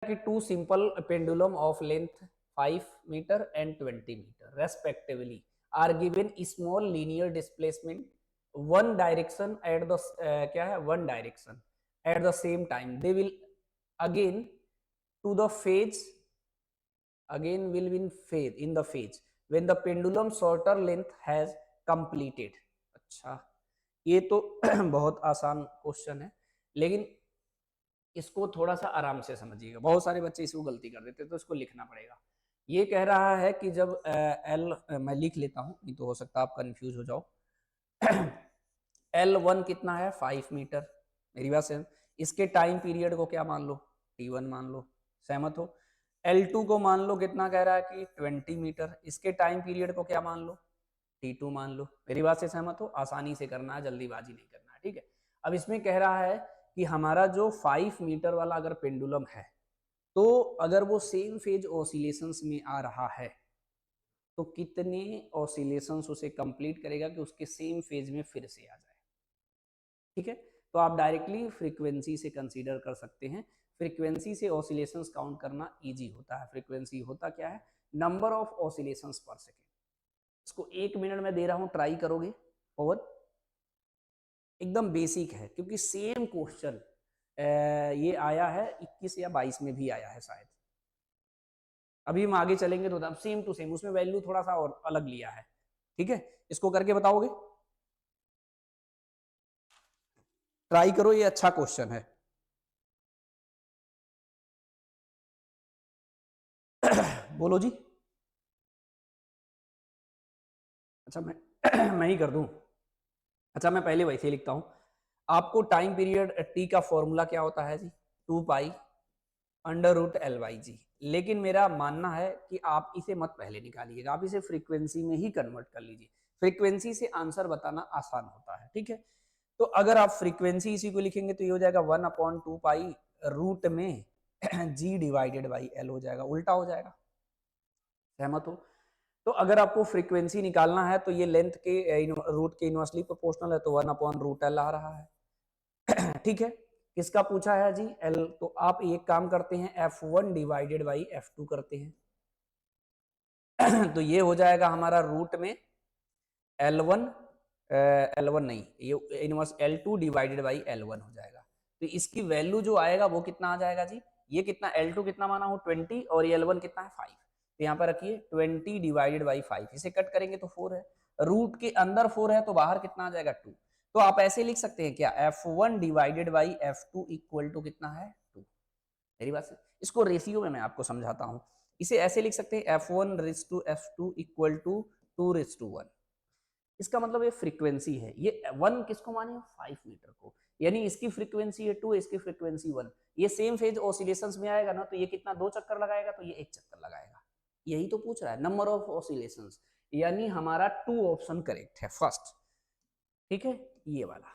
कि two simple pendulum of length 5 metre and 20 metre respectively are given small linear displacement one direction at the क्या है one direction at the same time they will again to the phase again will in the phase when the pendulum shorter length has completed। अच्छा ये तो बहुत आसान question है, लेकिन इसको थोड़ा सा आराम से समझिएगा। बहुत सारे बच्चे इसको गलती कर देते हैं, तो इसको लिखना पड़ेगा। ये कह रहा है कि जब एल, मैं लिख लेता हूं, नहीं तो हो सकता आप कंफ्यूज हो जाओ। L1 कितना है 5 मीटर, मेरी बात से इसके टाइम पीरियड को क्या मान लो T1 मान लो, सहमत हो। L2 को मान लो कितना कह रहा है कि 20 मीटर, इसके टाइम पीरियड को क्या मान लो T2 मान लो। मेरी बात से सहमत हो, आसानी से करना है, जल्दीबाजी नहीं करना है, ठीक है। अब इसमें कह रहा है कि हमारा जो 5 मीटर वाला अगर पेंडुलम है, तो अगर वो सेम फेज ऑसिलेशंस में आ रहा है तो कितने ऑसिलेशंस उसे कंप्लीट करेगा कि उसके सेम फेज में फिर से आ जाए, ठीक है। तो आप डायरेक्टली फ्रीक्वेंसी से कंसीडर कर सकते हैं। फ्रीक्वेंसी से ऑसिलेशंस काउंट करना इजी होता है। फ्रीक्वेंसी होता क्या है, नंबर ऑफ ऑसिलेशंस पर सेकेंड। इसको 1 मिनट में दे रहा हूं, ट्राई करोगे पवन? एकदम बेसिक है, क्योंकि सेम क्वेश्चन ये आया है 21 या 22 में भी आया है शायद। अभी हम आगे चलेंगे तो सेम टू सेम, उसमें वैल्यू थोड़ा सा और अलग लिया है, ठीक है। इसको करके बताओगे? ट्राई करो, ये अच्छा क्वेश्चन है। बोलो जी। अच्छा मैं ही कर दूं? अच्छा मैं पहले वैसे ही लिखता हूं। आपको टाइम पीरियड टी का फॉर्मूला क्या होता है जी, 2 पाई √L/G। लेकिन मेरा मानना है कि आप इसे मत पहले निकालिएगा, आप इसे फ्रीक्वेंसी में ही कन्वर्ट कर लीजिए। फ्रीक्वेंसी से आंसर बताना आसान होता है, ठीक है। तो अगर आप फ्रीक्वेंसी इसी को लिखेंगे तो ये हो जाएगा 1/2 पाई रूट में G/L हो जाएगा, उल्टा हो जाएगा, सहमत हो। तो अगर आपको फ्रीक्वेंसी निकालना है तो ये लेंथ के रूट के इनवर्सली प्रोपोर्शनल है, तो 1/√L आ रहा है, ठीक है। किसका पूछा है जी, L। तो आप एक काम करते हैं, F1/F2 करते हैं। तो ये हो जाएगा हमारा रूट में L1, L1 नहीं, ये इनवर्स L2/L1 हो जाएगा। तो इसकी वैल्यू जो आएगा वो कितना आ जाएगा जी, ये कितना L2 कितना माना हो 20 और ये L1 कितना है 5। तो यहाँ पर रखिए 20/5, इसे कट करेंगे तो 4 है, रूट के अंदर 4 है तो बाहर कितना आ जाएगा 2। तो आप ऐसे लिख सकते हैं क्या, F1/F2 इक्वल टू कितना है 2। मेरी बात से, इसको रेशियो में मैं आपको समझाता हूं। इसे ऐसे लिख सकते हैं F1/F2 इक्वल टू 2/1। इसका मतलब ये फ्रीक्वेंसी है, ये 1 किसको माने 5 मीटर को, यानी इसकी फ्रीक्वेंसी है 2, इसकी फ्रीक्वेंसी 1। ये सेम फेज ऑसिलेशंस में आएगा ना, तो ये कितना 2 चक्कर लगाएगा, तो ये 1 चक्कर लगाएगा। यही तो पूछ रहा है, नंबर ऑफ ऑसिलेशंस, यानी हमारा 2 ऑप्शन करेक्ट है फर्स्ट, ठीक है, ये वाला।